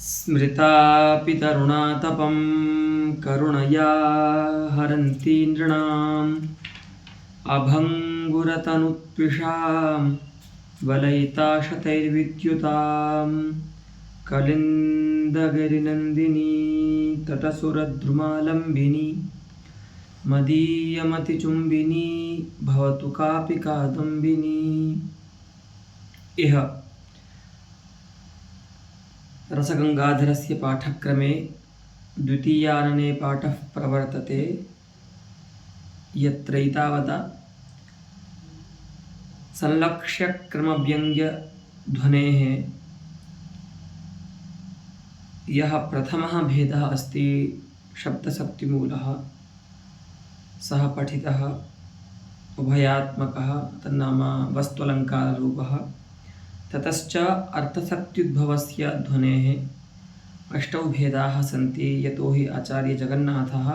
स्मृतापि तरुणातपं करुणया हरन्ति नृणाम् अभङ्गुरतनुत्विषां वलयिताशतैर्विद्युतां कलिन्दगिरिनन्दिनी तटसुरद्रुमालम्बिनी मदीयमतिचुम्बिनी भवतु कापि कादम्बिनी। इह रसगंगाधरस्य पाठक्रमे द्वितीयानने पाठः प्रवर्तते, यत्र एतावता संलक्ष्यक्रमव्यङ्ग्यध्वनेः यः प्रथमः भेदः अस्ति शब्दशक्तिमूलः सः पठितः उभयात्मकः, तन्नाम वस्तुअलङ्काररूपः। ततश्च अर्थशक्त्युद्भवस्य ध्वनेः अष्टौ भेदाः सन्ति, यतो हि आचार्यजगन्नाथः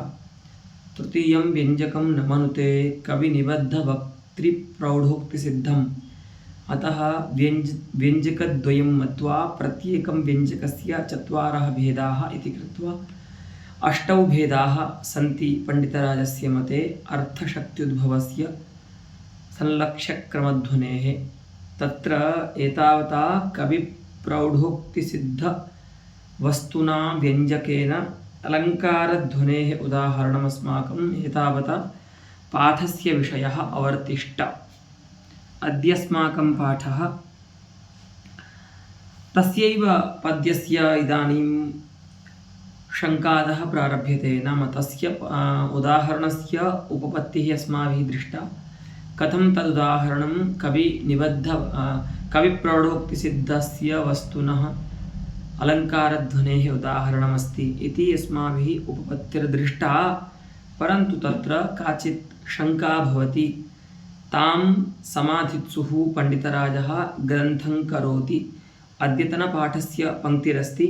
तृतीयं व्यञ्जकं न मनुते कविनिबद्धवक्तृप्रौढोक्तिसिद्धम्, अतः व्यञ्जकद्वयं मत्वा प्रत्येकं व्यञ्जकस्य चत्वारः भेदाः इति कृत्वा अष्टौ भेदाः सन्ति पण्डितराजस्य मते अर्थशक्त्युद्भवस्य संलक्ष्यक्रमध्वनेः। तत्र एतावता कविप्रौढोक्तिसिद्धवस्तुना व्यञ्जकेन अलङ्कारध्वनेः उदाहरणमस्माकम् एतावता पाठस्य विषयः अवर्तिष्ठ। अद्यस्माकं पाठः तस्यैव पद्यस्य इदानीं शङ्कादः प्रारभ्यते। नाम तस्य उदाहरणस्य उपपत्तिः अस्माभिः दृष्टा, कथं तदुदाहरणं कविप्रौढोक्तिसिद्धस्य वस्तुनः अलङ्कारध्वनेः उदाहरणमस्ति इति अस्माभिः उपपत्तिर्दृष्टा, परन्तु तत्र काचित् शङ्का भवति। तां समाधित्सुः पण्डितराजः ग्रन्थं करोति। अद्यतनपाठस्य पङ्क्तिरस्ति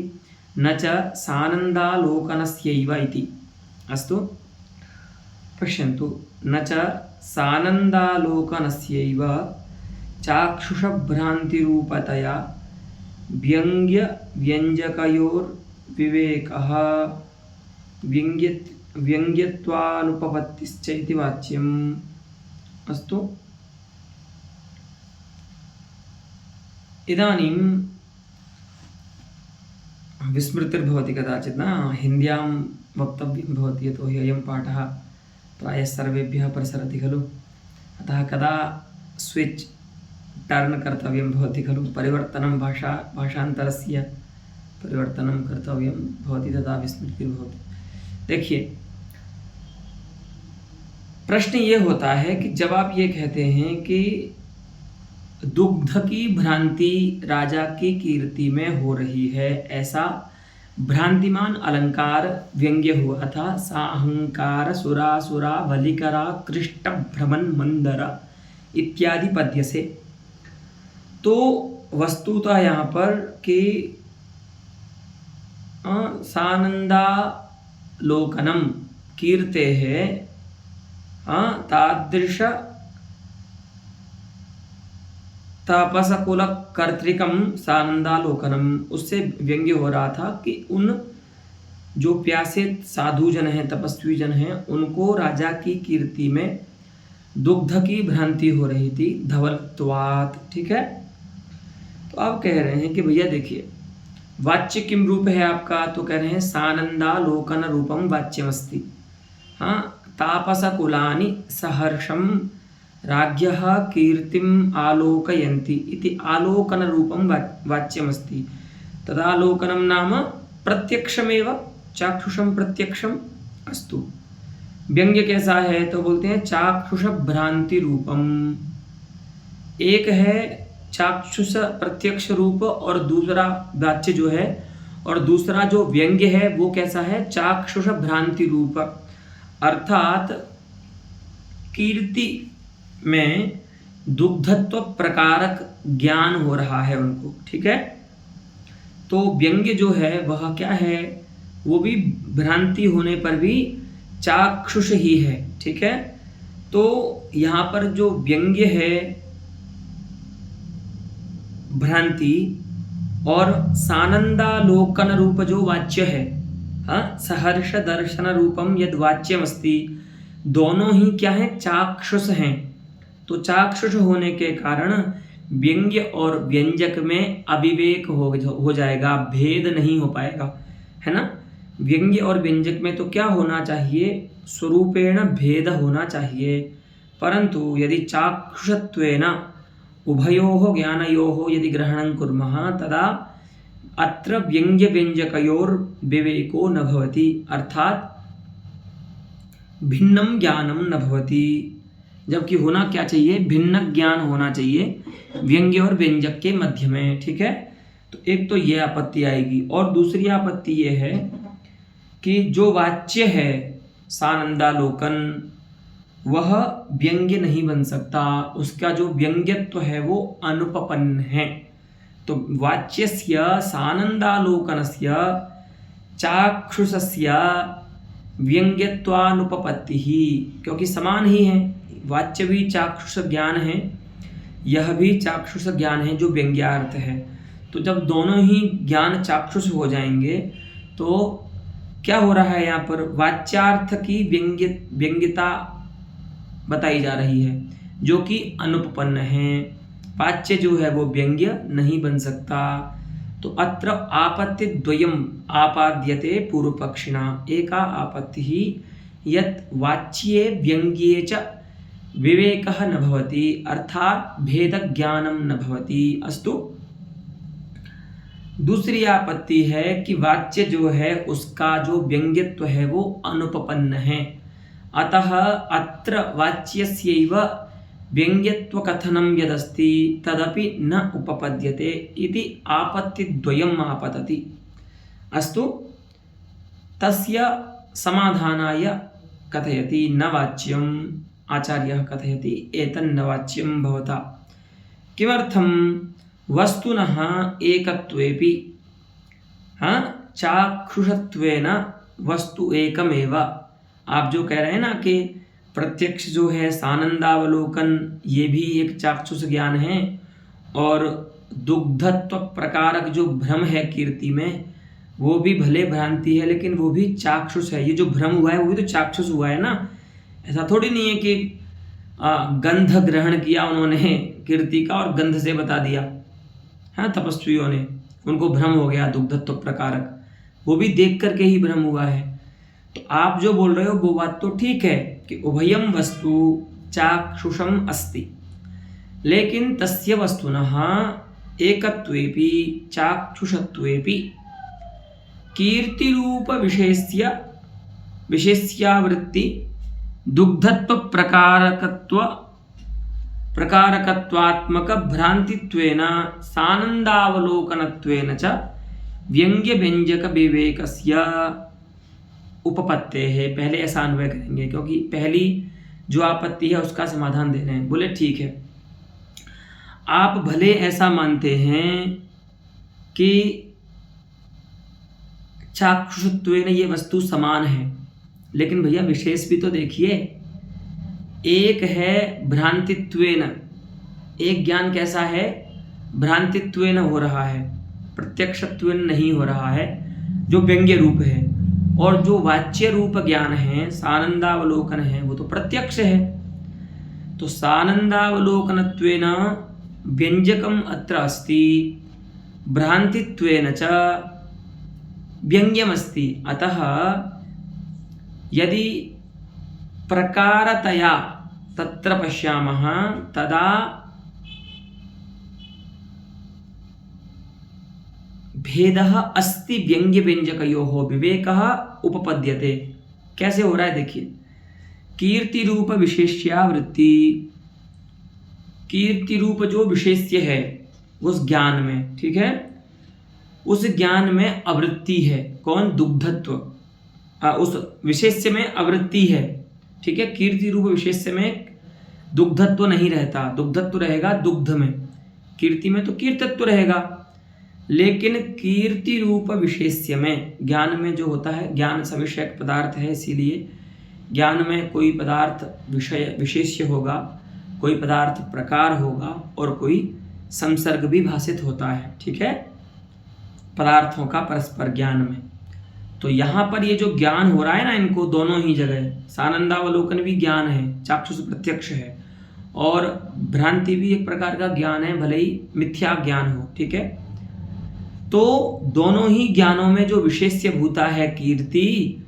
न च सानन्दालोकनस्यैव इति। अस्तु, पश्यन्तु। न च सानन्दालोकनस्यैव चाक्षुषभ्रान्तिरूपतया व्यङ्ग्यव्यञ्जकयोर्विवेकः व्यङ्ग्यत्वानुपपत्तिश्च इति वाच्यम्। अस्तु, इदानीं विस्मृतिर्भवति कदाचित्, न हिन्द्यां वक्तव्यं भवति, यतोहि अयं पाठः प्रायः सर्वेभ्यः प्रसरति खलु। अतः कदा स्विच् टर्न् कर्तव्यं भवति खलु, परिवर्तनं भाषान्तरस्य परिवर्तनं कर्तव्यं भवति, तदा विस्मृतिर्भवति। देखिए, प्रश्न ये होता है कि जब आप ये कहते हैं कि दुग्ध की भ्रांति राजा की कीर्ति में हो रही है, ऐसा भ्रांतिमान अलंकार व्यंग्य हुआ था। साहंकार सुरासुरा वलिकरा कृष्ट भ्रमण मंदर इत्यादि पद्य से, तो वस्तुतः यहाँ पर कि सानंदालोकनम कीर्ते है तादृश तापसकुल कर्तृकम सानंदालोकनम, उससे व्यंग्य हो रहा था कि उन जो प्यासे साधु जन हैं, तपस्वी जन हैं, उनको राजा की कीर्ति में दुग्ध की भ्रांति हो रही थी, धवलत्वात्। ठीक है, तो आप कह रहे हैं कि भैया देखिए, वाच्य किम रूप है आपका, तो कह रहे हैं सानंदालोकन रूपम वाच्यमस्ति। हाँ, तापसकुलानि सहर्षम राज्ञः कीर्तिम आलोकयन्ति इति आलोकन रूपम वाच्यमस्ति। तदालोकनम नाम प्रत्यक्षमेव, चाक्षुषम प्रत्यक्षम। अस्तु, व्यंग्य कैसा है, तो बोलते हैं चाक्षुष भ्रांति रूपम। एक है चाक्षुष प्रत्यक्ष रूप और दूसरा वाच्य जो है, और दूसरा जो व्यंग्य है वो कैसा है, चाक्षुष भ्रांति रूप। अर्थात कीर्ति में दुग्धत्व प्रकारक ज्ञान हो रहा है उनको। ठीक है, तो व्यंग्य जो है वह क्या है, वो भी भ्रांति होने पर भी चाक्षुष ही है। ठीक है, तो यहाँ पर जो व्यंग्य है भ्रांति, और सानंदालोकन रूप जो वाच्य है, हाँ, सहर्ष दर्शन रूपम यद वाच्यमस्ति, दोनों ही क्या है, चाक्षुष हैं। तो चाक्षुष होने के कारण व्यंग्य और व्यंजक में अविवेक हो जाएगा, भेद नहीं हो पाएगा, है ना। व्यंग्य और व्यंजक में तो क्या होना चाहिए, स्वरूपेण भेद होना चाहिए, परंतु यदि चाक्षुषत्वेन उभयोः ज्ञानयोः यदि ग्रहणं कुर्मः तदा अत्र व्यंग्य व्यंजकयोर विवेको न भवति, अर्थात भिन्नम ज्ञानम न भवति। जबकि होना क्या चाहिए, भिन्न ज्ञान होना चाहिए व्यंग्य और व्यंजक के मध्य में, ठीक है। तो एक तो ये आपत्ति आएगी, और दूसरी आपत्ति ये है कि जो वाच्य है सानंदालोकन, वह व्यंग्य नहीं बन सकता, उसका जो व्यंग्यत्व है वो अनुपपन्न है। तो वाच्यस्य सानंदालोकनस्य चाक्षुषस्य व्यंग्यत्वानुपपत्तिः, क्योंकि समान ही है, वाच्य भी चाक्षुष ज्ञान है, यह भी चाक्षुष ज्ञान है जो व्यंग्यार्थ है। तो जब दोनों ही ज्ञान चाक्षुष हो जाएंगे तो क्या हो रहा है, यहाँ पर वाच्यार्थ की व्यंग्यता बताई जा रही है जो कि अनुपपन्न है। वाच्य जो है वो व्यंग्य नहीं बन सकता। तो अत्र आपत्ति द्वयम् आपाद्यते पूर्व पक्षिणा। एका आपत्तिः यत् वाच्ये व्यंग्ये च विवेकः न भवति, अर्थात भेदज्ञानं न भवति। अस्तु, दूसरी आपत्ति है कि वाच्य जो है उसका जो व्यंग्यत्व है वो अनुपपन्न है, अतः अत्र वाच्यस्यैव व्यंग्यत्व कथनं यदस्ति तदपि न उपपद्यते इति आपत्तिद्वयम् आपतति। अस्तु, तस्य समाधानाय कथयति न वाच्यम्, आचार्यः कथयति एतन्न वाच्यं भवता। किमर्थं, वस्तुनः एकत्वेपि चाक्षुषत्वेन वस्तु एकमेव। आप जो कह रहे हैं ना कि प्रत्यक्ष जो है सानंदावलोकन, ये भी एक चाक्षुष ज्ञान है, और दुग्धत्व प्रकारक जो भ्रम है कीर्ति में, वो भी भले भ्रांति है लेकिन वो भी चाक्षुष है। ये जो भ्रम हुआ है वो भी तो चाक्षुष हुआ है ना। ऐसा थोड़ी नहीं है कि गंध ग्रहण किया उन्होंने कीर्ति का और गंध से बता दिया, हाँ, तपस्वियों ने, उनको भ्रम हो गया दुग्धत्व प्रकारक, वो भी देख करके ही भ्रम हुआ है। तो आप जो बोल रहे हो वो बात तो ठीक है कि उभयम वस्तु चाक्षुषम अस्ति, लेकिन तस्य वस्तुनः एकत्वेपि चाक्षुषत्वेपि कीर्तिरूप विशेष्यावृत्ति दुग्धत्व प्रकारकत्वात्मक भ्रांतित्वेन सानंदावलोकनत्वेन च व्यंग्य व्यंजक विवेकस्य उपपत्तेः। पहले ऐसा अन्वय करेंगे क्योंकि पहली जो आपत्ति है उसका समाधान दे रहे हैं। बोले ठीक है, आप भले ऐसा मानते हैं कि चाक्षुषत्वेन ये वस्तु समान है, लेकिन भैया विशेष भी तो देखिए। एक है भ्रांतित्वेन, एक ज्ञान कैसा है, भ्रांतित्वेन हो रहा है, प्रत्यक्षत्वेन नहीं हो रहा है, जो व्यंग्य रूप है। और जो वाच्य रूप ज्ञान है, सानंदावलोकन है, वो तो प्रत्यक्ष है। तो सानंदावलोकनत्वेन व्यंजकम अत्र अस्ति, भ्रांतित्वेन च व्यंग्यमस्ति। अतः यदि प्रकारतया तत्र पश्यामः तदा भेदः अस्ति व्यंग्य व्यंजकयोः, विवेकः उपपद्यते। कैसे हो रहा है देखिए, कीर्ति रूप विशेष्यावृत्ति, कीर्ति रूप जो विशेष्य है उस ज्ञान में, ठीक है, उस ज्ञान में आवृत्ति है। कौन, दुग्धत्व, उस विशेष्य में आवृत्ति है, ठीक है। कीर्ति रूप विशेष्य में दुग्धत्व नहीं रहता, दुग्धत्व रहेगा दुग्ध में, कीर्ति में तो कीर्तत्व रहेगा। लेकिन कीर्ति रूप विशेष्य में, ज्ञान में जो होता है, ज्ञान सविषयक पदार्थ है, इसीलिए ज्ञान में कोई पदार्थ विषय विशेष्य होगा, कोई पदार्थ प्रकार होगा और कोई संसर्ग भी भाषित होता है, ठीक है। पदार्थों का परस्पर ज्ञान में। तो यहाँ पर ये जो ज्ञान हो रहा है ना, इनको दोनों ही जगह सानंदावलोकन भी ज्ञान है, चाक्षुष प्रत्यक्ष है, और भ्रांति भी एक प्रकार का ज्ञान है, भले ही मिथ्या ज्ञान हो। ठीक है, तो दोनों ही ज्ञानों में जो विशेष्य भूता है कीर्ति,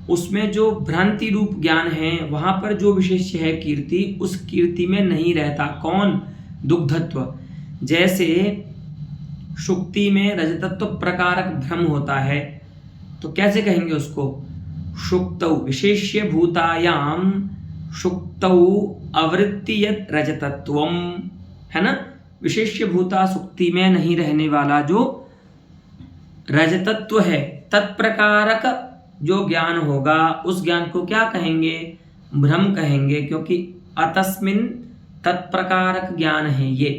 उसमें जो भ्रांति रूप ज्ञान है वहां पर जो विशेष्य है कीर्ति, उस कीर्ति में नहीं रहता कौन? दुग्धत्व। जैसे शुक्ति में रजतत्व प्रकारक भ्रम होता है, तो कैसे कहेंगे उसको? शुक्तौ विशेष्य भूतायाम शुक्तौ अवृत्ति यत् रजतत्वम, है ना। विशेष्य भूता सुक्ति में नहीं रहने वाला जो रजतत्व है, तत्प्रकारक जो ज्ञान होगा, उस ज्ञान को क्या कहेंगे? भ्रम कहेंगे, क्योंकि अतस्मिन तत्प्रकारक ज्ञान है ये,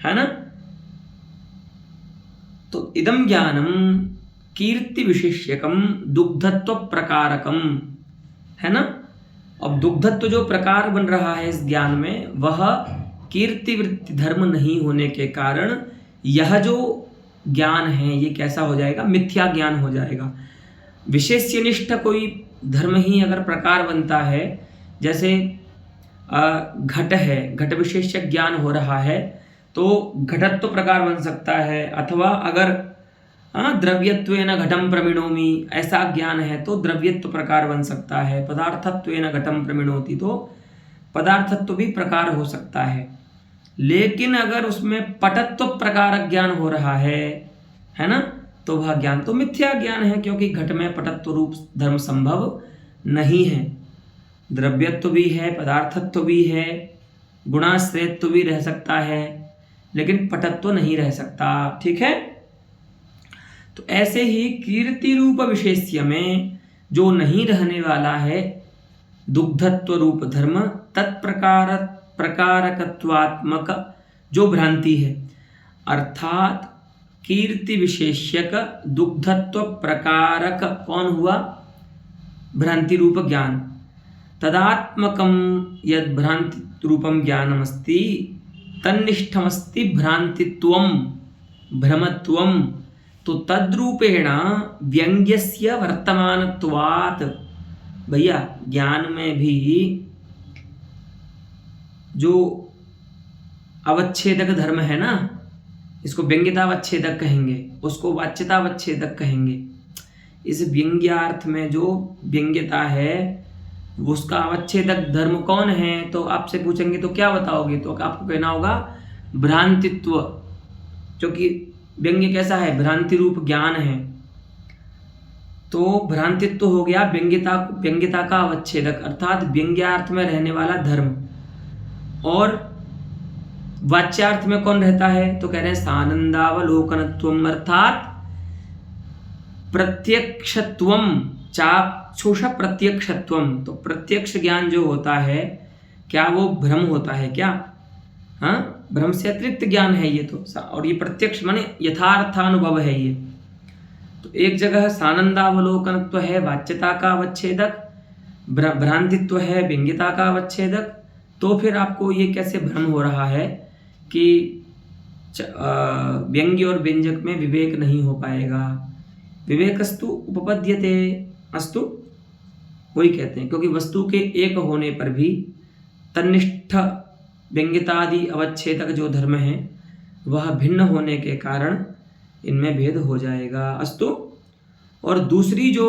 है ना। तो इदम ज्ञानम कीर्ति विशेष्यकम दुग्धत्व प्रकारकम, है ना। अब दुग्धत्व जो प्रकार बन रहा है इस ज्ञान में, वह कीर्ति वृत्ति धर्म नहीं होने के कारण यह जो ज्ञान है ये कैसा हो जाएगा? मिथ्या ज्ञान हो जाएगा। विशेष्यनिष्ठ कोई धर्म ही अगर प्रकार बनता है, जैसे घट है, घट विशेष्य ज्ञान हो रहा है, तो घटत्व प्रकार बन सकता है। अथवा अगर द्रव्यत्वेन घटम प्रमिणोमि ऐसा ज्ञान है तो द्रव्यत्व प्रकार बन सकता है। पदार्थत्वेन घटम प्रमिणोति तो पदार्थत्व भी प्रकार हो सकता है। लेकिन अगर उसमें पटत्व प्रकार ज्ञान हो रहा है ना, तो वह ज्ञान तो मिथ्या ज्ञान है, क्योंकि घट में पटत्व रूप धर्म संभव नहीं है। द्रव्यत्व भी है, पदार्थत्व भी है, गुणाश्रयत्व भी रह सकता है, लेकिन पटत्व नहीं रह सकता। ठीक है, तो ऐसे ही कीर्ति रूप विशेष्य में जो नहीं रहने वाला है दुग्धत्व रूप धर्म, तत्प्रकार प्रकारकत्वात्मक जो भ्रांति है, अर्थात कीर्ति विशेष्यक दुग्धत्व प्रकारक कौन हुआ? भ्रांति रूप ज्ञान। तदात्मकम यद भ्रांति रूपम ज्ञानमस्ति तन्निष्ठमस्ति भ्रांतित्वम भ्रमत्वम, तो तद्रूपेण व्यंग्यस्य वर्तमानत्वात्। भैया ज्ञान में भी जो अवच्छेदक धर्म है ना, इसको व्यंग्यतावच्छेदक कहेंगे, उसको वाच्यतावच्छेदक कहेंगे। इस व्यंग्यार्थ में जो व्यंग्यता है उसका अवच्छेदक धर्म कौन है? तो आपसे पूछेंगे तो क्या बताओगे? तो आपको कहना होगा भ्रांतित्व, क्योंकि व्यंग्य कैसा है? भ्रांति रूप ज्ञान है। तो भ्रांतित्व हो गया व्यंग्यता का अवच्छेदक, अर्थात व्यंग्यार्थ में रहने वाला धर्म। और वाच्यार्थ में कौन रहता है? तो कह रहे हैं सानंदावलोकनत्वम, अर्थात प्रत्यक्षत्वम, चाक्षुष प्रत्यक्षत्वम। तो प्रत्यक्ष ज्ञान जो होता है, क्या वो भ्रम होता है क्या? हाँ, भ्रम से अतिरिक्त ज्ञान है ये तो। और ये प्रत्यक्ष माने यथार्थानुभव है ये। तो एक जगह सानंदावलोकनत्व है वाच्यता का अवच्छेदक, भ्रांतित्व है व्यंग्यता का अवच्छेदक। तो फिर आपको ये कैसे भ्रम हो रहा है कि व्यंग्य और व्यंजक में विवेक नहीं हो पाएगा? विवेकस्तु उपपद्यते अस्तु, वही कहते हैं, क्योंकि वस्तु के एक होने पर भी तन्निष्ठ व्यंग्यतादि अवच्छेदक जो धर्म है वह भिन्न होने के कारण इनमें भेद हो जाएगा। अस्तु। और दूसरी जो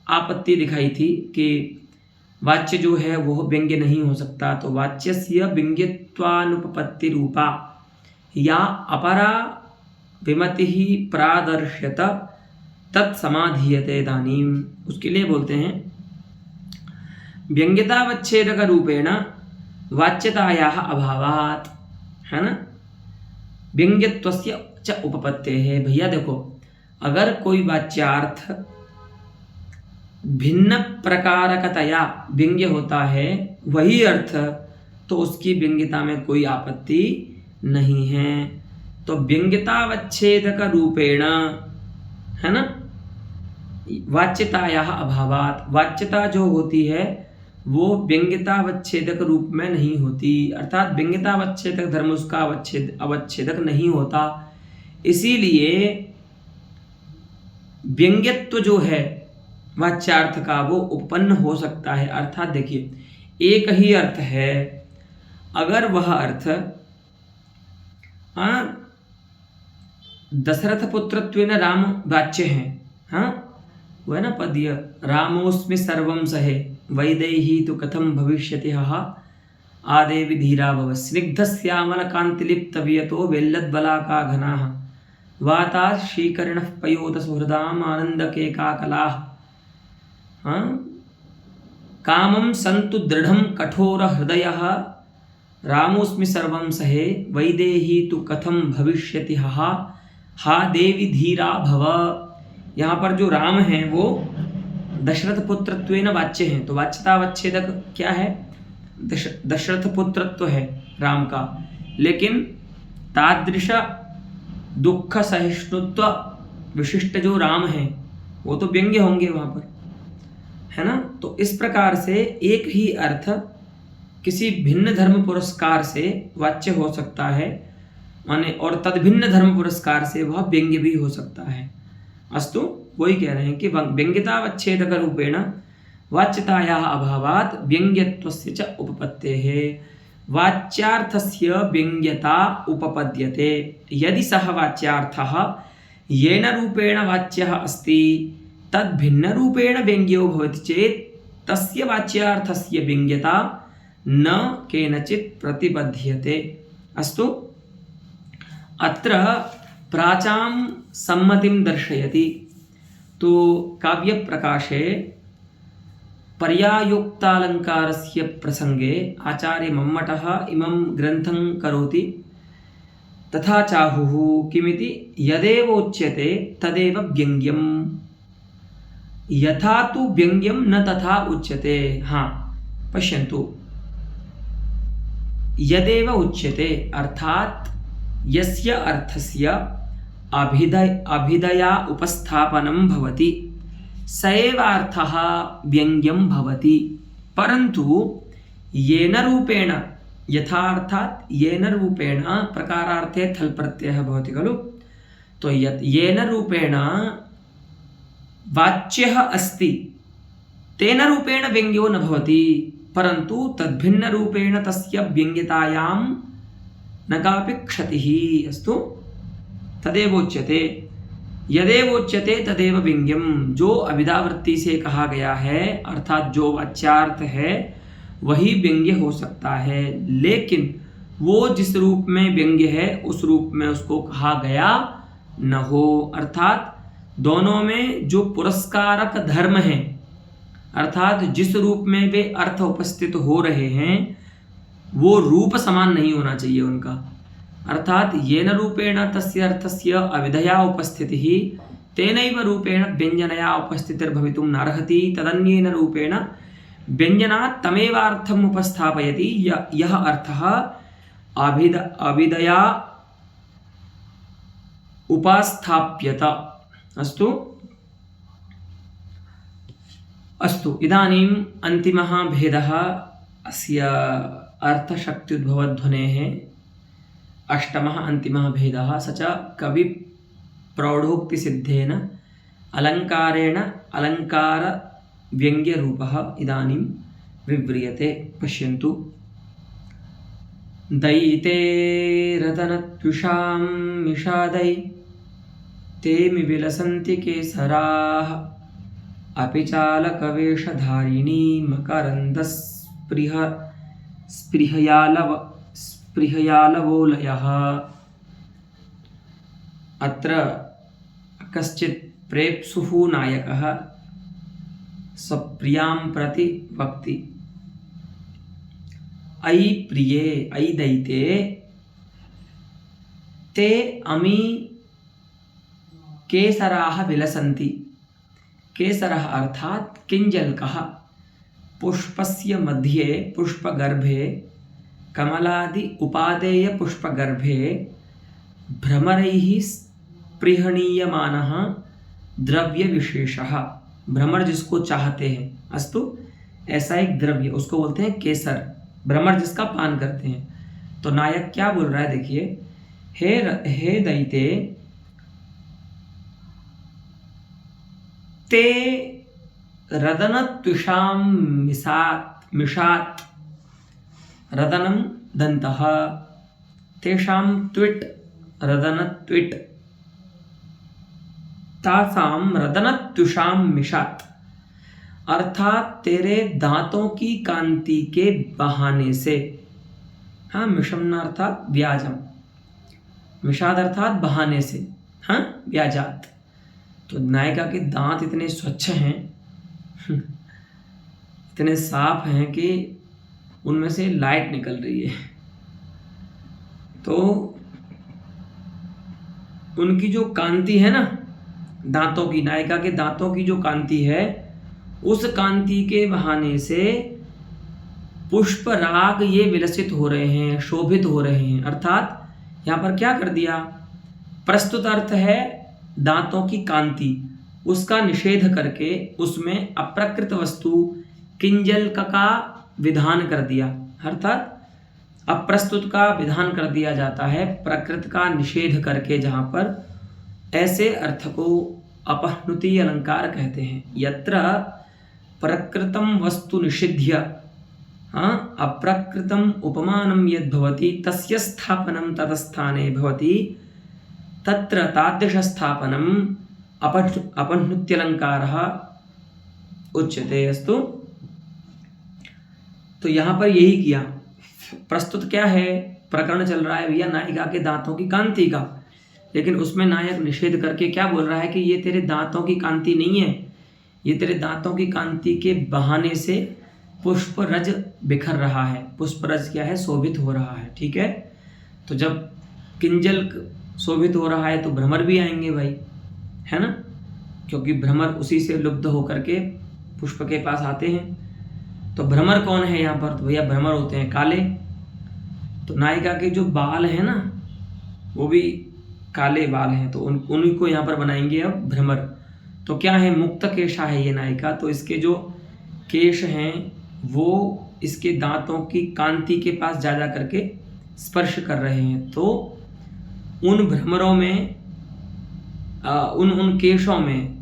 आपत्ति दिखाई थी कि वाच्य जो है वो व्यंग्य नहीं हो सकता, तो वाच्यस्य व्यंग्यत्वानुपपत्ति रूपा या अपरा विमति ही प्रादर्श्यत तत्समाधीयते इदानीम। उसके लिए बोलते हैं व्यंग्यतावच्छेदक रूपेण वाच्यतायाः अभावात्, है ना, व्यंग्यत्वस्य च उपपत्तेः है। भैया देखो, अगर कोई वाच्यार्थ भिन्न प्रकारकतया व्यंग्य होता है वही अर्थ, तो उसकी व्यंग्यता में कोई आपत्ति नहीं है। तो व्यंग्यतावच्छेदक रूपेण, है ना, वाच्यतायाः अभावात्, वाच्यता जो होती है वो व्यंग्यतावच्छेदक रूप में नहीं होती, अर्थात व्यंग्यतावच्छेदक धर्म उसका अवच्छेदक नहीं होता। इसीलिए व्यंग्यत्व जो है वाच्यार्थ का वो उत्पन्न हो सकता है। अर्थात देखिए एक ही अर्थ है, अगर वह अर्थ दशरथ पुत्रत्वेन राम वाच्य है, हाँ वो है ना पद्य, रामोस्मि सर्वं सहे वैदेही तो कथम भविष्यति हा आदेवी धीरा भव स्निग्ध श्यामल कांतिलिप्त वियतो वेल्लद्बलाका घनाः वाता श्रीकर्ण पयोत सुहृदाम आनंद के काकलाः कामं संतु दृढ़ं कठोर हृदयः रामोस्मि सर्वं सहे वैदेही तु कथम भविष्यति हा देवी धीरा भव। यहाँ पर जो राम है वो दशरथ पुत्रत्वेन वाच्य हैं, तो वाच्यतावच्छेदक क्या है, दशरथ पुत्रत्व है राम का, लेकिन तादृश दुख सहिष्णुत्व विशिष्ट जो राम है वो तो व्यंग्य होंगे वहाँ पर, है ना। तो इस प्रकार से एक ही अर्थ किसी भिन्न धर्म पुरस्कार से वाच्य हो सकता है, माने और तदभिन्न धर्म पुरस्कार से वह व्यंग्य भी हो सकता है। अस्तु, वही कह रहे हैं कि व्यंग्यतावच्छेदक रूपेण वाच्यतायाः अभावात् व्यंग्यत्वस्य च उपपत्तेः वाच्यार्थस्य व्यंग्यता उपपद्यते यदि सः वाच्यार्थः येन रूपेण वाच्यः अस्ति तद्भिन्न रूपेण व्यंग्यो भवति चेत् तस्य वाच्यार्थस्य व्यंग्यता न केनचित् प्रतिबध्यते। अस्तु, अत्र प्राचां सम्मतिं दर्शयति। तो काव्यप्रकाशे पर्यायोक्तालङ्कारस्य प्रसंगे आचार्य मम्मटः इमं ग्रन्थं करोति। तथा चाहुः किमिति यदेव उच्यते तदेव व्यंग्यम्, यथा तु व्यंग्यं न तथा उच्यते। हाँ पश्यन्तु, यदेव उच्यते अर्थात यस्य अर्थस्य अभिधया उपस्थापनं भवति स एव अर्थः व्यंग्यं भवति, परन्तु येन रूपेण, यथार्थात येन रूपेण प्रकारार्थे थल प्रत्ययः भवति खलु, तो येन रूपेण वाच्यः अस्ति तेन रूपेण व्यंग्यो न भवति, परन्तु तद्भिन्न रूपेण तस्य व्यंग्यतायां न कापि क्षतिः। अस्तु, तदेव उच्यते, यदेव उच्यते तदेव व्यंग्यम, जो अभिधावृत्ति से कहा गया है अर्थात जो वाच्यार्थ है वही व्यंग्य हो सकता है, लेकिन वो जिस रूप में व्यंग्य है उस रूप में उसको कहा गया न हो। अर्थात दोनों में जो पुरस्कारक धर्म है, अर्थात जिस रूप में वे अर्थ उपस्थित हो रहे हैं वो रूप समान नहीं होना चाहिए उनका। अर्थात येन रूपेण तस्य अर्थस्य अविधया उपस्थितिः तेनैव रूपेण व्यंजनया उपस्थितिर्भवितुं नार्हति, तदन्येन रूपेण व्यंजनात् तमेवार्थम् उपस्थापयति यः अर्थः अविधया उपास्थाप्यत। अस्तु अस्तु, इदानीम् अन्तिमः भेदः अस्य अर्थशक्त्युद्भवध्वनेः अष्टमः अन्तिमः भेदः स च कवि प्रौढोक्तिसिद्धेन अलङ्कारेण अलङ्कार व्यङ्ग्यरूपः इदानीं विव्रियते। पश्यन्तु, दयिते रतनत्युषां निषादै तेमि विलसन्ति केसराः अपि चालकवेषधारिणी स्पृहयालवोलयः। अत्र कश्चित् प्रेप्सुः नायकः स्वप्रियां प्रति वक्ति, अयि प्रिये अयि दैते ते अमी केसराः विलसन्ति। केसरः अर्थात किंजल्कः, पुष्पस्य मध्ये पुष्पगर्भे कमलादि उपादेय पुष्पगर्भे भ्रमरैः स्पृहणीयमानः द्रव्य विशेषः। भ्रमर जिसको चाहते हैं, अस्तु ऐसा एक द्रव्य उसको बोलते हैं केसर, भ्रमर जिसका पान करते हैं। तो नायक क्या बोल रहा है, देखिए, हे दैते ते रदनत्विषां मिषात् रदनं दन्तः तेषां त्विट् रदनत्विट् तासां रदनत्विषां मिषात्, अर्थात तेरे दांतों की कांति के बहाने से। हाँ, मिषम अर्थात व्याजम, मिषाद अर्थात बहाने से। हाँ, व्याजात। तो नायिका के दांत इतने स्वच्छ हैं इतने साफ हैं कि उनमें से लाइट निकल रही है। तो उनकी जो कांति है ना, दांतों की, नायिका के दांतों की जो कांति है, उस कांति के बहाने से पुष्प राग ये विलसित हो रहे हैं, शोभित हो रहे हैं। अर्थात यहाँ पर क्या कर दिया, प्रस्तुत अर्थ है दांतों की कांति, उसका निषेध करके उसमें अप्रकृत वस्तु किंजल का विधान कर दिया। अर्थात अप्रस्तुत का विधान कर दिया जाता है प्रकृत का निषेध करके, जहाँ पर ऐसे अर्थ को अपहनुति अलंकार कहते हैं। यत्र प्रकृतम वस्तु निषिध्य अप्रकृतम उपमानम यद् भवति तस्य स्थापनम ततस्थाने भवति तत्र तादृश स्थापनम अपहनुत्यलंकारः उच्यते। अस्तु। तो यहाँ पर यही किया। प्रस्तुत क्या है, प्रकरण चल रहा है भैया नायिका के दांतों की कांति का, लेकिन उसमें नायक निषेध करके क्या बोल रहा है कि ये तेरे दांतों की कांति नहीं है, ये तेरे दांतों की कांति के बहाने से पुष्प रज बिखर रहा है। पुष्प रज क्या है, शोभित हो रहा है। ठीक है। तो जब किंजल शोभित हो रहा है तो भ्रमर भी आएंगे भाई, है ना, क्योंकि भ्रमर उसी से लुब्ध होकर के पुष्प के पास आते हैं। तो भ्रमर कौन है यहाँ पर, तो भैया भ्रमर होते हैं काले। तो नायिका के जो बाल हैं ना, वो भी काले बाल हैं, तो उन्हीं को यहाँ पर बनाएंगे अब भ्रमर। तो क्या है, मुक्त केशा है ये नायिका, तो इसके जो केश हैं वो इसके दांतों की कांति के पास जा करके स्पर्श कर रहे हैं। तो उन भ्रमरों में उन केशों में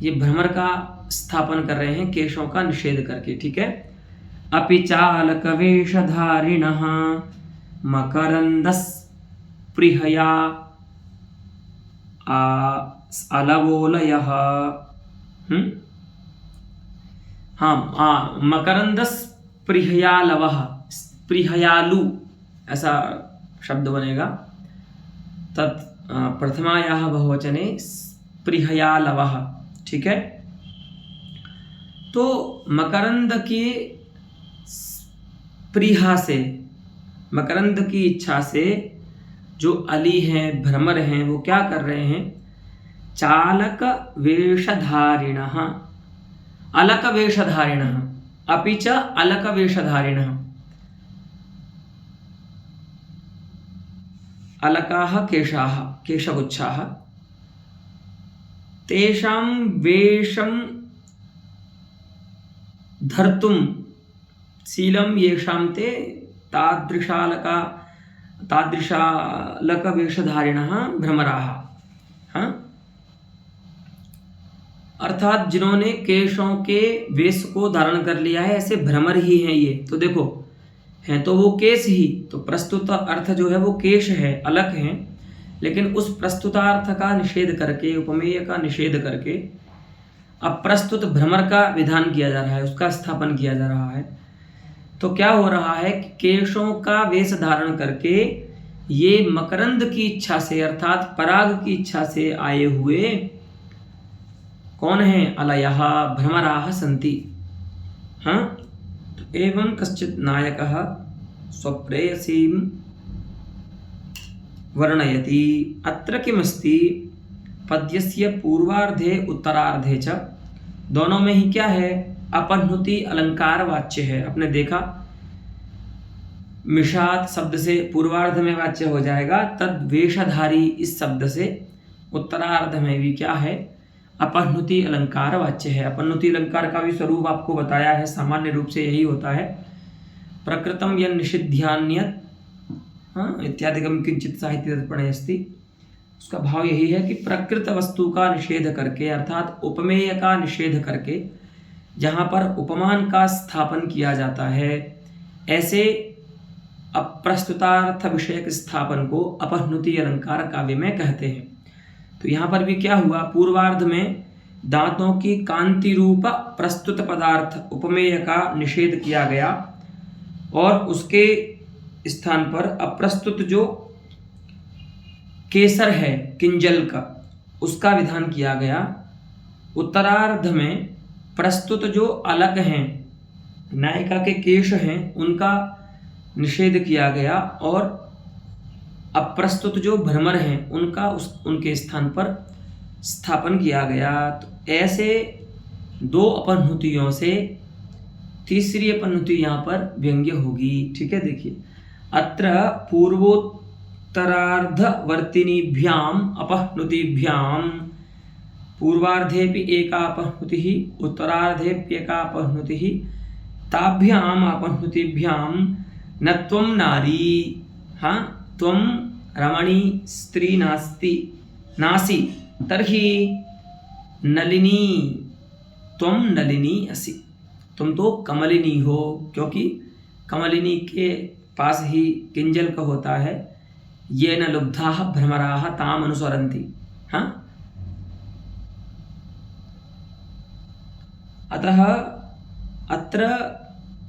ये भ्रमर का स्थापन कर रहे हैं, केशों का निषेध करके। ठीक है। अपि चालकवेशधारिणः मकरन्दस्पृहया अलवोलयः। हाँ, मकरन्दस्पृहयालवः, स्पृहयालु ऐसा शब्द बनेगा। तत् प्रथमायाः बहुवचने स्पृहयालवः। ठीक है। तो मकरंद की स्पृहा से, मकरंद की इच्छा से जो अली हैं, भ्रमर हैं, वो क्या कर रहे हैं, चालक वेशधारिणः, अलक वेशधारिणः, अपि च अलक वेशधारिणः। अलकाः केशाः, केशगुच्छाः, तेषां वेशं धर्तुं शीलं येषां ते तादृशालकवेशधारिणः भ्रमराः। हाँ, अर्थात जिन्होंने केशों के वेश को धारण कर लिया है, ऐसे भ्रमर ही हैं ये। तो देखो, हैं तो वो केश ही, तो प्रस्तुत अर्थ जो है वो केश है, अलग हैं, लेकिन उस प्रस्तुतार्थ का निषेध करके, उपमेय का निषेध करके अब प्रस्तुत भ्रमर का विधान किया जा रहा है, उसका स्थापन किया जा रहा है। तो क्या हो रहा है कि केशों का वेश धारण करके ये मकरंद की इच्छा से, अर्थात पराग की इच्छा से आए हुए कौन है, अलयः भ्रमराः सन्ति। हाँ, तो एवं कश्चित् नायकः स्वप्रेयसीं वर्णयति। अत्र किमस्ति, पद्यस्य पूर्वार्धे उत्तरार्धे च, दोनों में ही क्या है, अपहनुति अलंकार वाच्य है। आपने देखा, मिषात शब्द से पूर्वार्ध में वाच्य हो जाएगा, तद वेशधारी इस शब्द से उत्तरार्ध में भी क्या है, अपहनुति अलंकार वाच्य है। अपहनुति अलंकार का भी स्वरूप आपको बताया है, सामान्य रूप से यही होता है, प्रकृतम यन् निषिध्यान्यत् इत्यादिकं किंचित साहित्य दर्पणे अस्ति। उसका भाव यही है कि प्रकृत वस्तु का निषेध करके, अर्थात उपमेय का निषेध करके जहाँ पर उपमान का स्थापन किया जाता है, ऐसे अप्रस्तुतार्थ विषयक स्थापन को अपहनुति अलंकार काव्य में कहते हैं। तो यहाँ पर भी क्या हुआ, पूर्वार्ध में दांतों की कांति रूप प्रस्तुत पदार्थ उपमेय का निषेध किया गया और उसके स्थान पर अप्रस्तुत जो केसर है किंजल का, उसका विधान किया गया। उत्तरार्ध में प्रस्तुत जो अलग हैं, नायिका के केश हैं, उनका निषेध किया गया और अप्रस्तुत जो भ्रमर हैं उनका उनके स्थान पर स्थापन किया गया। तो ऐसे दो अपहनुतियों से तीसरी अपहनुति यहाँ पर व्यंग्य होगी। ठीक है, देखिए अत्र पूर्वोत्तरार्धवर्तिनीभ्याम अपहनुतिभ्याम पूर्वार्धेपि एका अपहनुतिः उत्तरार्धेप्येका अपहनुतिः ताभ्याम अपहनुतिभ्याम न त्वं नारी, हाँ त्वं रमणी स्त्री नासी तर्हि नलिनी, त्वं नलिनी असि, तुम तो कमलिनी हो, क्योंकि कमलिनी के पास ही किंजल का होता है। ये न लुब्धाः भ्रमराः ताम अनुसरन्ति। हाँ, अतः अत्र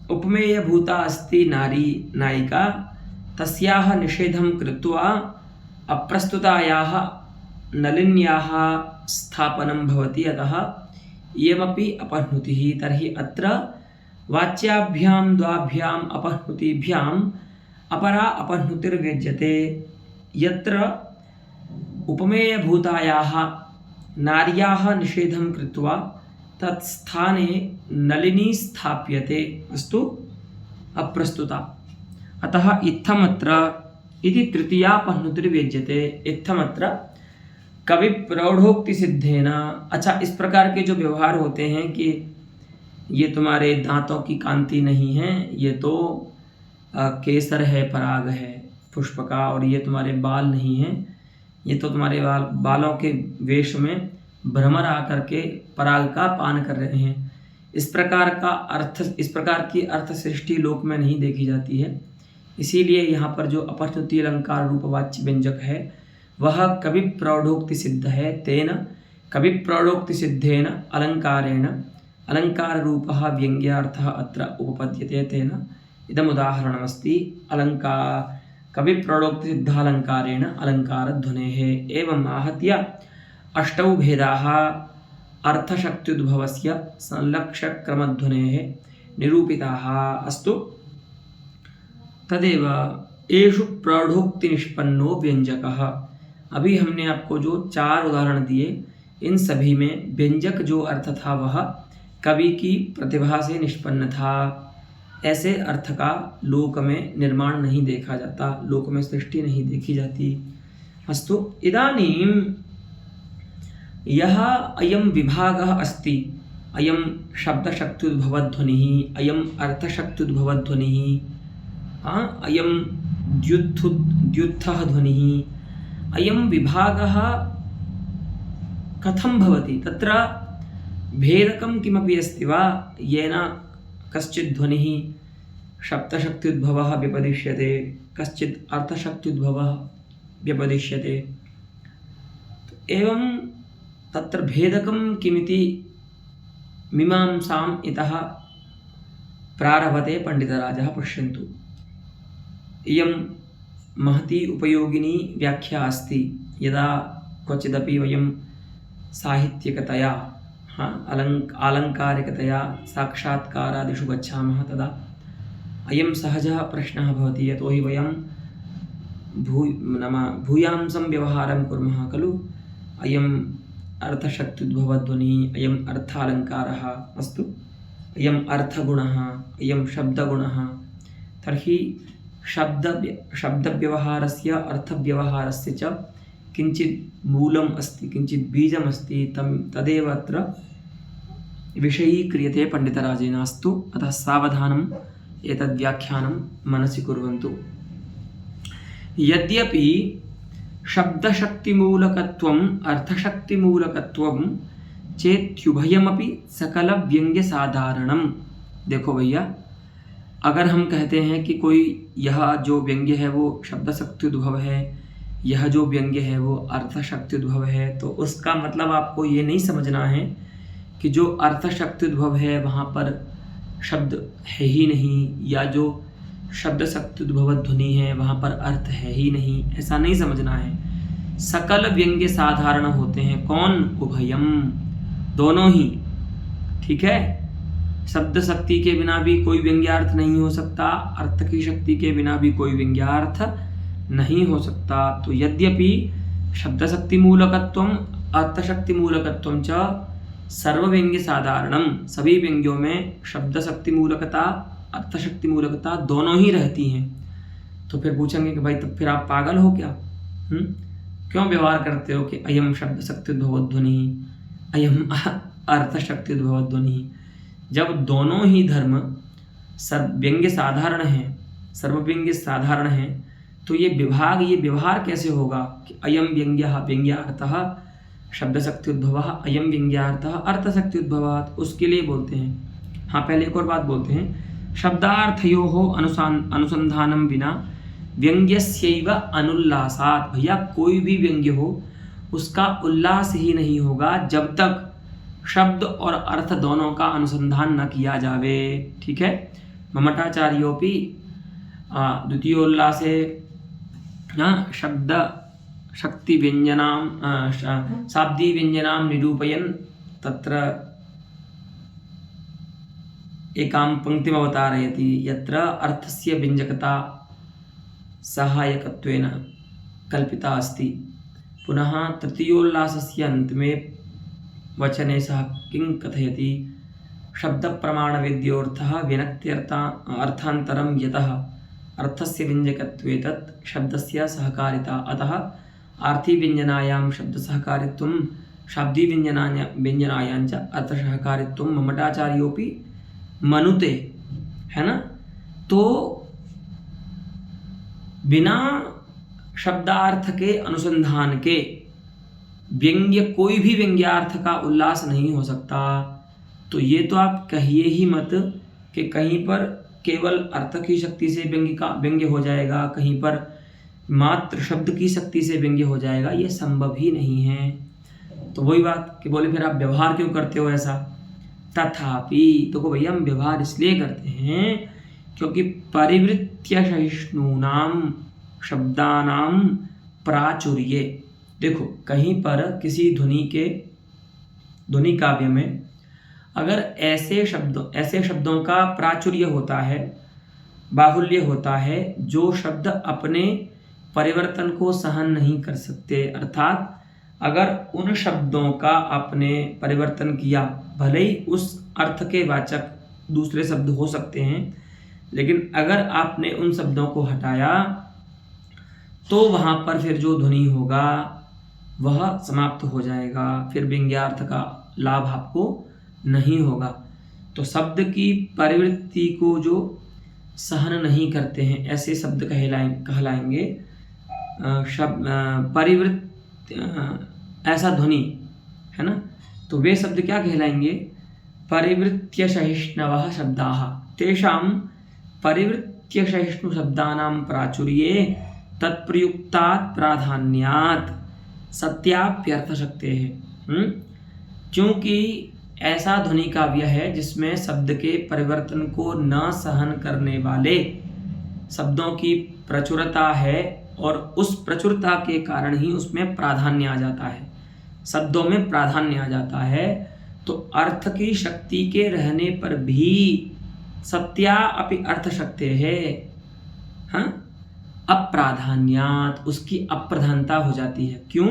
उपमेयभूता अस्ति नारी नायिका, तस्याः निषेधं कृत्वा अप्रस्तुतायाः नलिन्याः स्थापनं भवति। अतः इयमपि अपहनुतिः। तर्हि अत्र वाच्याभ्यां द्वाभ्याम् अपहनुतिभ्याम् अपरा अपहनुतिर्व्यज्यते। यत्र उपमेयभूतायाः नार्याः निषेधं कृत्वा तत्स्थाने नलिनी स्थाप्यते, अस्तु अप्रस्तुता। अतः इत्थमत्र इति तृतीया अपहनुतिर्व्यज्यते। इत्थमत्र कवि प्रौढ़ोक्ति सिद्धेन। अच्छा, इस प्रकार के जो व्यवहार होते हैं कि ये तुम्हारे दांतों की कांति नहीं है, ये तो केसर है, पराग है पुष्प का, और ये तुम्हारे बाल नहीं हैं, ये तो तुम्हारे बालों के वेश में भ्रमर आकर के पराग का पान कर रहे हैं। इस प्रकार की अर्थ सृष्टि लोक में नहीं देखी जाती है। इसीलिए यहाँ पर जो अपहनुति अलंकार रूपवाच्य व्यंजक है वह कवि प्रौढ़ोक्ति सिद्ध है। तेन कवि प्रौढ़ोक्ति सिद्धेन अलंकारेण अलंकार रूपः व्यंग्यार्थः अत्र उपपद्यते। तेन इदमुदाहरणमस्ति अलंकार कवि प्रौढ़ोक्ति सिद्धालंकारेण अलंकार ध्वनेः। एवं आहत्य अष्टौ भेदाः अर्थशक्त्युद्भवस्य संलक्ष्यक्रमध्वनेः निरूपिताः। अस्तु, तदेव एषु प्रौढ़ोक्ति निष्पन्नो व्यंजकः। अभी हमने आपको जो 4 उदाहरण दिए, इन सभी में व्यंजक जो अर्थ था वह कवि की प्रतिभा से निष्पन्न था। ऐसे अर्थ का लोक में निर्माण नहीं देखा जाता, लोक में सृष्टि नहीं देखी जाती। अस्तु, इदानीं यह अयं विभागः अस्ति, अयं शब्दशक्त्युद्भवध्वनिः, अयं अर्थशक्त्युद्भवध्वनिः, अयं द्युत्थः ध्वनिः, अयं विभागः कथं भवति? तत्र भेदकं किमपि अस्ति वा, येन कश्चित् ध्वनिः शब्दशक्त्युद्भवः व्यपदिश्यते, कश्चित् अर्थशक्त्युद्भवः व्यपदिश्यते। एवं तत्र भेदकं किमिति मीमांसाम् इतः प्रारभते पंडितराजः। पश्यन्तु, इयं महती उपयोगिनी व्याख्या अस्ति। यदा क्वचिदपि वयं साहित्यिकतया आलङ्कारिकतया साक्षात्कारादिषु गच्छामः तदा अयं सहजः प्रश्नः भवति, यतोहि वयं भूयांसं व्यवहारं कुर्मः खलु। अयम् अर्थशक्त्युद्भवध्वनिः, अयम् अर्थालङ्कारः, अस्तु, अयम् अर्थगुणः, अयं शब्दगुणः। तर्हि शब्दव्यवहारस्य अर्थव्यवहारस्य च किञ्चित् मूलम् अस्ति, किञ्चित् बीजम् अस्ति, तदेव अत्र विषयीक्रियते पंडितराजेन। अस्तु, अतः सावधानम् एतद् व्याख्यानं मनसि कुर्वन्तु। यद्यपि शब्दशक्तिमूलकत्वम् अर्थशक्तिमूलकत्वं चेत्युभयमपि सकलव्यङ्ग्यसाधारणम्। देखो भैया, अगर हम कहते हैं कि कोई यह जो व्यंग्य है वो शब्द शक्ति उद्भव है, यह जो व्यंग्य है वो अर्थ शक्ति उद्भव है, तो उसका मतलब आपको ये नहीं समझना है कि जो अर्थ शक्ति उद्भव है वहाँ पर शब्द है ही नहीं, या जो शब्द शक्ति उद्भव ध्वनि है वहाँ पर अर्थ है ही नहीं, ऐसा नहीं समझना है। सकल व्यंग्य साधारण होते हैं। कौन? उभयम, दोनों ही। ठीक है, शब्द शक्ति के बिना भी कोई व्यंग्यार्थ नहीं हो सकता, अर्थ की शक्ति के बिना भी कोई व्यंग्यार्थ नहीं हो सकता। तो यद्यपि शब्द शक्ति मूलकत्वम अर्थ शक्ति मूलकत्वम च सर्व व्यंग्य साधारणम, सभी व्यंग्यों में शब्द शक्ति मूलकता अर्थ शक्ति मूलकता दोनों ही रहती हैं। तो फिर पूछेंगे कि भाई तब फिर आप पागल हो क्या? क्यों व्यवहार करते हो कि अयम शब्द शक्ति उद्भव ध्वनि, अयम अर्थ शक्ति उद्भव ध्वनि? जब दोनों ही धर्म व्यंग्य साधारण हैं, सर्वव्यंग्य साधारण हैं, तो ये व्यवहार कैसे होगा कि अयम व्यंग्यः व्यंग्यार्थः शब्द शक्ति उद्भवः, अयम व्यंग्यार्थः अर्थ शक्ति उद्भवात्? उसके लिए बोलते हैं। हाँ, पहले एक और बात बोलते हैं, शब्दार्थयोः अनुसंधानम विना व्यंग्यस्यैव अनुल्लासात्। भैया कोई भी व्यंग्य हो उसका उल्लास ही नहीं होगा जब तक शब्द और अर्थ दोनों का अनुसंधान न किया जावे। ठीक है, ममटाचार्योपि द्वितीयोल्लासे शब्द शक्ति व्यंजनां शाब्दी व्यंजनां निरूपयन् तत्र एकां पंक्तिम् अवतारयति यत्र अर्थस्य व्यंजकता सहायकत्वेन कल्पिता अस्ति। पुनः तृतीयोल्लासस्य अन्तिमे वचने सः किं कथयति? शब्द प्रमाण वेद्योर्थः विनक्त्यर्थान्तरं यतः अर्थस्य व्यंजकत्वे तत् शब्दस्य सहकारिता, अतः आर्थी व्यंजनायां शब्द सहकारित्वं शाब्दी व्यंजनायां च अर्थ सहकारित्वं ममटाचार्योपि मनुते। है ना? तो बिना शब्दार्थ के अनुसंधान के व्यंग्य, कोई भी व्यंग्यार्थ का उल्लास नहीं हो सकता। तो ये तो आप कहिए ही मत कि कहीं पर केवल अर्थ की शक्ति से व्यंग्य हो जाएगा, कहीं पर मात्र शब्द की शक्ति से व्यंग्य हो जाएगा, ये संभव ही नहीं है। तो वही बात कि बोले फिर आप व्यवहार क्यों करते हो ऐसा? तथापि देखो भैया, हम व्यवहार इसलिए करते हैं क्योंकि परिवृत्य सहिष्णूनाम शब्दानाम प्राचुर्ये। देखो कहीं पर किसी ध्वनि काव्य में अगर ऐसे शब्दों का प्राचुर्य होता है, बाहुल्य होता है, जो शब्द अपने परिवर्तन को सहन नहीं कर सकते, अर्थात अगर उन शब्दों का आपने परिवर्तन किया, भले ही उस अर्थ के वाचक दूसरे शब्द हो सकते हैं, लेकिन अगर आपने उन शब्दों को हटाया तो वहाँ पर फिर जो ध्वनि होगा वह समाप्त हो जाएगा, फिर व्यंग्यार्थ का लाभ आपको नहीं होगा। तो शब्द की परिवृत्ति को जो सहन नहीं करते हैं ऐसे शब्द कहलाएंगे ऐसा ध्वनि, है ना? तो वे शब्द क्या कहलाएंगे? परिवृत्य सहिष्णवः शब्दाः तेषां परिवृत्य सहिष्णु शब्दानां प्राचुर्ये तत्प्रयुक्तात् प्राधान्यात् सत्याप्यर्थशक्तेः। क्योंकि ऐसा ध्वनि काव्य है जिसमें शब्द के परिवर्तन को न सहन करने वाले शब्दों की प्रचुरता है, और उस प्रचुरता के कारण ही उसमें प्राधान्य आ जाता है, शब्दों में प्राधान्य आ जाता है। तो अर्थ की शक्ति के रहने पर भी सत्या अपि अर्थ शक्ति है, हाँ, अप्राधान्यात, उसकी अप्रधानता हो जाती है। क्यों?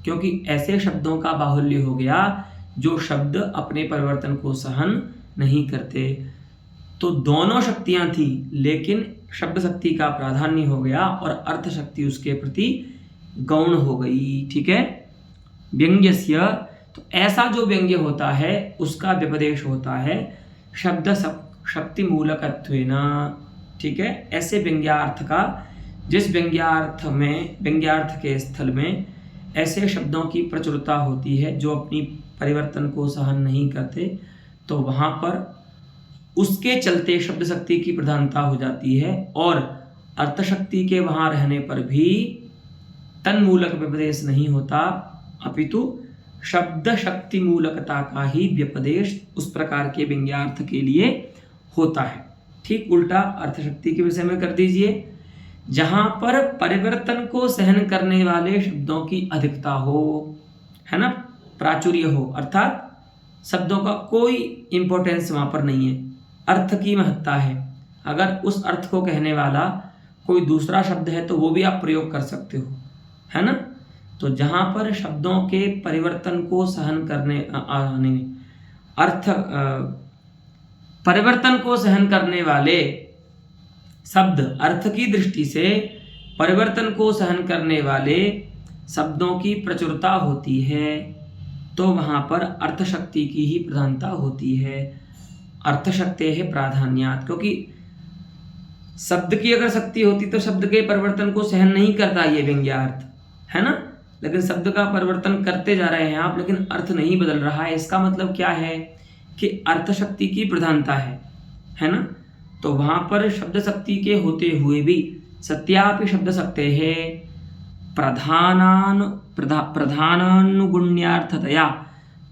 क्योंकि ऐसे शब्दों का बाहुल्य हो गया जो शब्द अपने परिवर्तन को सहन नहीं करते। तो दोनों शक्तियां थी, लेकिन शब्द शक्ति का प्राधान्य हो गया और अर्थ शक्ति उसके प्रति गौण हो गई। ठीक है, व्यंग्यस्य, तो ऐसा जो व्यंग्य होता है उसका व्यपदेश होता है शब्द शक्ति मूलकत्वेन। ठीक है, ऐसे व्यंग्यार्थ का जिस व्यंग्यार्थ के स्थल में ऐसे शब्दों की प्रचुरता होती है जो अपनी परिवर्तन को सहन नहीं करते, तो वहाँ पर उसके चलते शब्द शक्ति की प्रधानता हो जाती है, और अर्थ शक्ति के वहाँ रहने पर भी तन्मूलक व्यपदेश नहीं होता, अपितु शब्द शक्ति मूलकता का ही व्यपदेश उस प्रकार के व्यंग्यार्थ के लिए होता है। ठीक उल्टा अर्थ शक्ति के विषय में कर दीजिए, जहां पर परिवर्तन को सहन करने वाले शब्दों की अधिकता हो, है ना, प्राचुर्य हो, अर्थात शब्दों का कोई इंपॉर्टेंस वहां पर नहीं है, अर्थ की महत्ता है। अगर उस अर्थ को कहने वाला कोई दूसरा शब्द है तो वो भी आप प्रयोग कर सकते हो, है ना। तो जहां पर शब्दों के परिवर्तन को सहन करने परिवर्तन को सहन करने वाले शब्द, अर्थ की दृष्टि से परिवर्तन को सहन करने वाले शब्दों की प्रचुरता होती है, तो वहाँ पर अर्थ शक्ति की ही प्रधानता होती है। अर्थ शक्ति है प्राधान्यात, क्योंकि शब्द की अगर शक्ति होती तो शब्द के परिवर्तन को सहन नहीं करता ये व्यंग्यार्थ, है ना। लेकिन शब्द का परिवर्तन करते जा रहे हैं आप, लेकिन अर्थ नहीं बदल रहा है। इसका मतलब क्या है कि अर्थ शक्ति की प्रधानता है ना। तो वहां पर शब्द शक्ति के होते हुए भी सत्यापि शब्द शक्ते है प्रधानानुगुण्यार्थतया,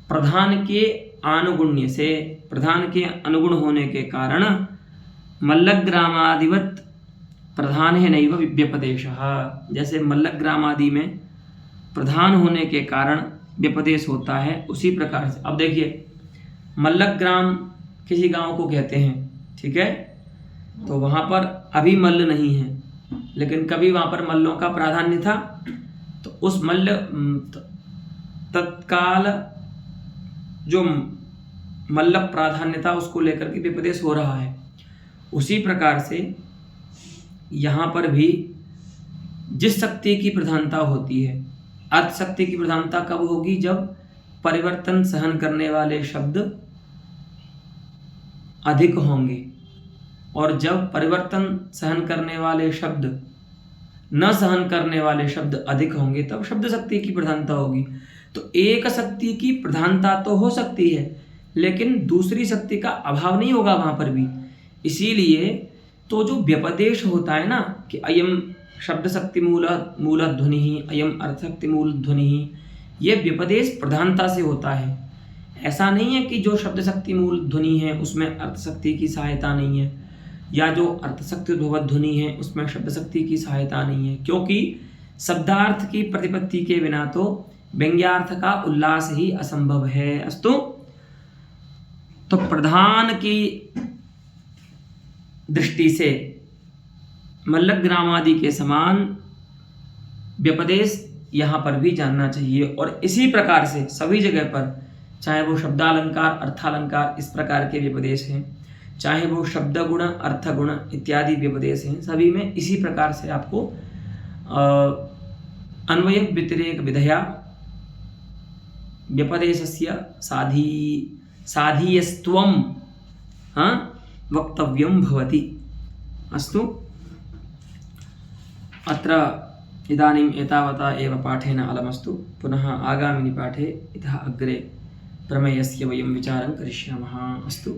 प्रधान के आनुगुण्य से, प्रधान के अनुगुण होने के कारण मल्लग्रामादिवत प्रधान है नैव व्यपदेशः, जैसे मल्लग्रामादि में प्रधान होने के कारण व्यपदेश होता है, उसी प्रकार से। अब देखिए, मल्लग्राम किसी गांव को कहते हैं, ठीक है, तो वहां पर अभी मल्ल नहीं है, लेकिन कभी वहां पर मल्लों का प्राधान्य था, तो उस मल्ल तत्काल जो मल्ल प्राधान्य था उसको लेकर के व्यपदेश हो रहा है। उसी प्रकार से यहाँ पर भी जिस शक्ति की प्रधानता होती है, अर्थ शक्ति की प्रधानता कब होगी, जब परिवर्तन सहन करने वाले शब्द अधिक होंगे, और जब परिवर्तन सहन करने वाले शब्द न सहन करने वाले शब्द अधिक होंगे तब शब्द शक्ति की प्रधानता होगी। तो एक शक्ति की प्रधानता तो हो सकती है, लेकिन दूसरी शक्ति का अभाव नहीं होगा वहां पर भी। इसीलिए तो जो व्यपदेश होता है ना, कि अयम शब्द शक्ति मूल ध्वनि ही, अयम अर्थ शक्ति मूल ध्वनि ही, ये व्यपदेश प्रधानता से होता है। ऐसा नहीं है कि जो शब्द शक्ति मूल ध्वनि है उसमें अर्थ शक्ति की सहायता नहीं है, या जो अर्थ शक्ति उद्भवत ध्वनि है उसमें शब्द शक्ति की सहायता नहीं है, क्योंकि शब्दार्थ की प्रतिपत्ति के बिना तो व्यंग्यार्थ का उल्लास ही असंभव है। अस्तु, तो प्रधान की दृष्टि से मल्लग्रामादि के समान व्यपदेश यहाँ पर भी जानना चाहिए, और इसी प्रकार से सभी जगह पर, चाहे वो शब्दालंकार, अर्थालंकार, इस प्रकार के व्यपदेश हैं, चाहे वो शब्द गुण, अर्थ गुण इत्यादि व्यपदेश हैं, सभी में इसी प्रकार से आपको अन्वय व्यतिरेक विधया व्यपदेशस्य साधीयस्त्वं वक्तव्यं भवति। अस्तु, अत्र इदानीम् एतावता एव पाठेन अलमस्तु। पुनः आगामिनि पाठे इतः अग्रे प्रमेयस्य वयं विचारं करिष्यामः। अस्तु।